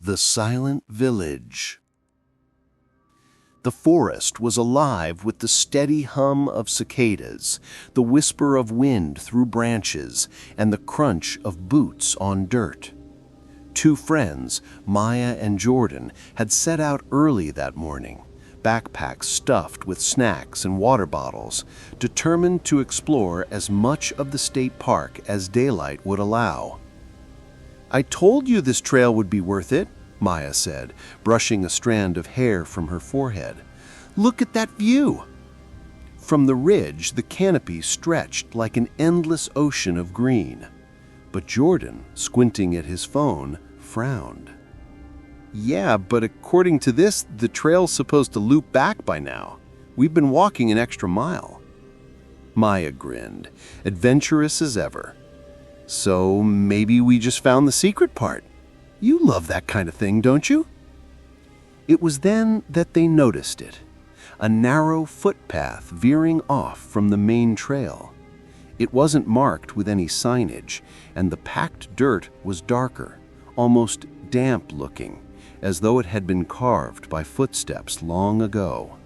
The Silent Village. The forest was alive with the steady hum of cicadas, the whisper of wind through branches, and the crunch of boots on dirt. Two friends, Maya and Jordan, had set out early that morning, backpacks stuffed with snacks and water bottles, determined to explore as much of the state park as daylight would allow. "I told you this trail would be worth it," Maya said, brushing a strand of hair from her forehead. "Look at that view!" From the ridge, the canopy stretched like an endless ocean of green. But Jordan, squinting at his phone, frowned. "Yeah, but according to this, the trail's supposed to loop back by now. We've been walking an extra mile." Maya grinned, adventurous as ever. "So maybe we just found the secret part. You love that kind of thing, don't you?" It was then that they noticed it, a narrow footpath veering off from the main trail. It wasn't marked with any signage, and the packed dirt was darker, almost damp-looking, as though it had been carved by footsteps long ago.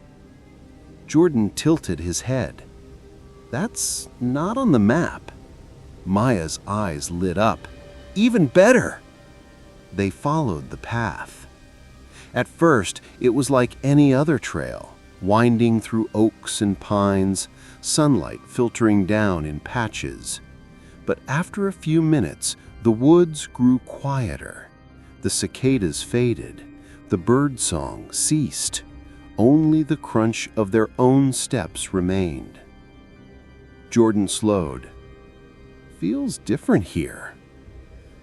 Jordan tilted his head. "That's not on the map." Maya's eyes lit up. "Even better!" They followed the path. At first, it was like any other trail, winding through oaks and pines, sunlight filtering down in patches. But after a few minutes, the woods grew quieter. The cicadas faded. The birdsong ceased. Only the crunch of their own steps remained. Jordan slowed. "Feels different here."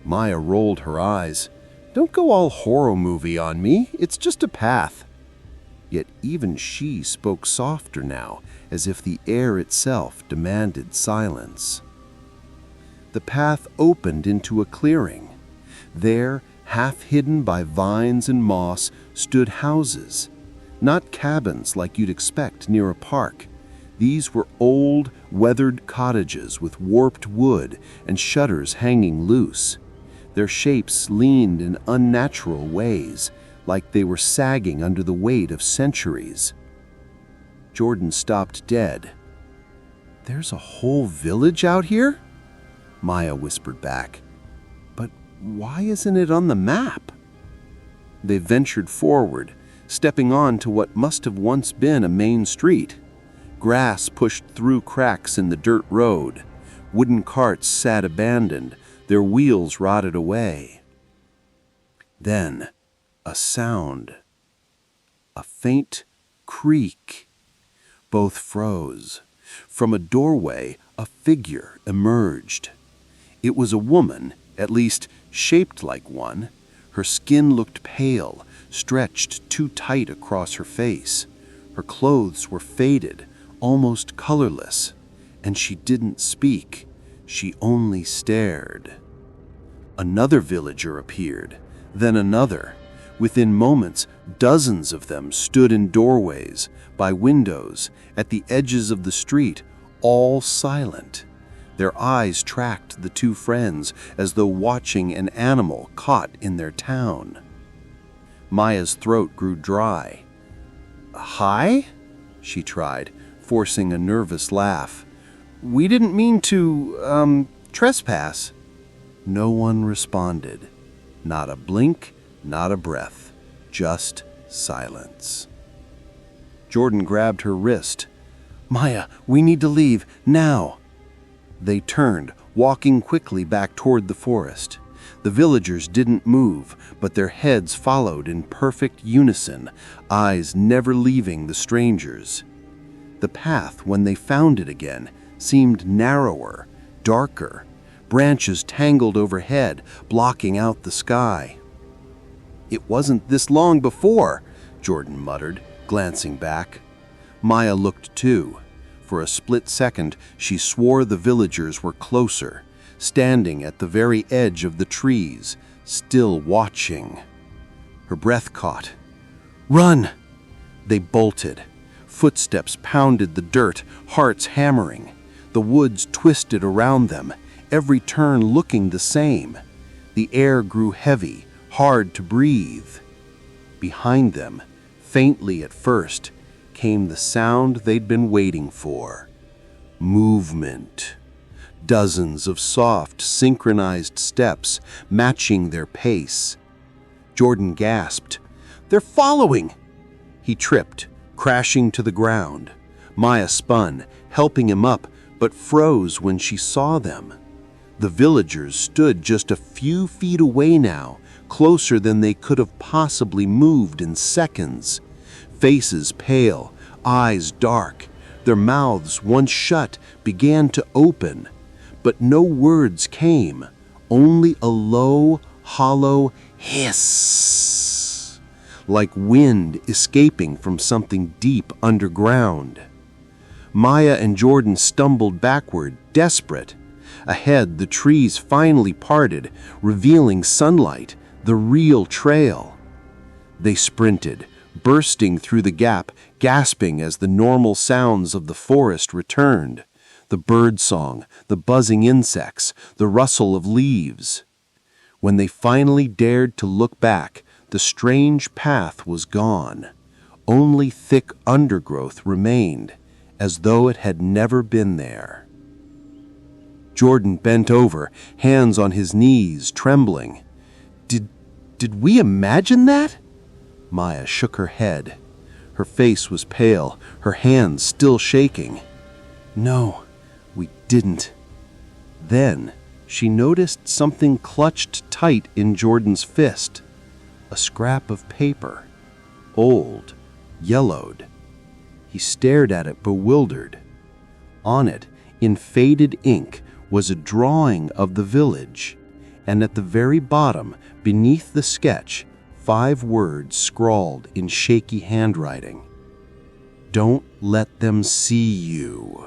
Maya rolled her eyes. "Don't go all horror movie on me. It's just a path." Yet even she spoke softer now, as if the air itself demanded silence. The path opened into a clearing. There, half hidden by vines and moss, stood houses. Not cabins like you'd expect near a park. These were old, weathered cottages with warped wood and shutters hanging loose. Their shapes leaned in unnatural ways, like they were sagging under the weight of centuries. Jordan stopped dead. "There's a whole village out here?" Maya whispered back. "But why isn't it on the map?" They ventured forward, stepping on to what must have once been a main street. Grass pushed through cracks in the dirt road. Wooden carts sat abandoned, their wheels rotted away. Then, a sound. A faint creak. Both froze. From a doorway, a figure emerged. It was a woman, at least shaped like one. Her skin looked pale, stretched too tight across her face. Her clothes were faded, almost colorless, and she didn't speak. She only stared. Another villager appeared, then another. Within moments, dozens of them stood in doorways, by windows, at the edges of the street, all silent. Their eyes tracked the two friends as though watching an animal caught in their town. Maya's throat grew dry. "Hi?" she tried, forcing a nervous laugh. "We didn't mean to, trespass." No one responded. Not a blink, not a breath, just silence. Jordan grabbed her wrist. "Maya, we need to leave, now." They turned, walking quickly back toward the forest. The villagers didn't move, but their heads followed in perfect unison, eyes never leaving the strangers. The path, when they found it again, seemed narrower, darker, branches tangled overhead, blocking out the sky. "It wasn't this long before," Jordan muttered, glancing back. Maya looked too. For a split second, she swore the villagers were closer, standing at the very edge of the trees, still watching. Her breath caught. "Run!" They bolted. Footsteps pounded the dirt, hearts hammering. The woods twisted around them, every turn looking the same. The air grew heavy, hard to breathe. Behind them, faintly at first, came the sound they'd been waiting for. Movement. Dozens of soft, synchronized steps matching their pace. Jordan gasped. "They're following!" He tripped, crashing to the ground. Maya spun, helping him up, but froze when she saw them. The villagers stood just a few feet away now, closer than they could have possibly moved in seconds. Faces pale, eyes dark. Their mouths, once shut, began to open. But no words came, only a low, hollow hiss, like wind escaping from something deep underground. Maya and Jordan stumbled backward, desperate. Ahead, the trees finally parted, revealing sunlight, the real trail. They sprinted, bursting through the gap, gasping as the normal sounds of the forest returned. The bird song, the buzzing insects, the rustle of leaves. When they finally dared to look back, the strange path was gone. Only thick undergrowth remained, as though it had never been there. Jordan bent over, hands on his knees, trembling. Did we imagine that?" Maya shook her head. Her face was pale, her hands still shaking. "No, we didn't." Then she noticed something clutched tight in Jordan's fist. A scrap of paper. Old, yellowed. He stared at it bewildered. On it, in faded ink, was a drawing of the village, and at the very bottom, beneath the sketch, 5 words scrawled in shaky handwriting. "Don't let them see you."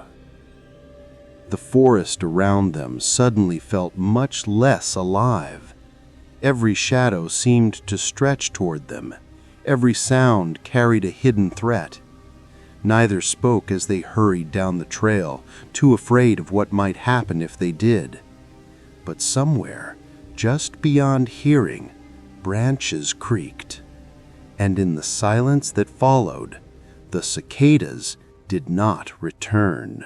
The forest around them suddenly felt much less alive. Every shadow seemed to stretch toward them. Every sound carried a hidden threat. Neither spoke as they hurried down the trail, too afraid of what might happen if they did. But somewhere, just beyond hearing, branches creaked. And in the silence that followed, the cicadas did not return.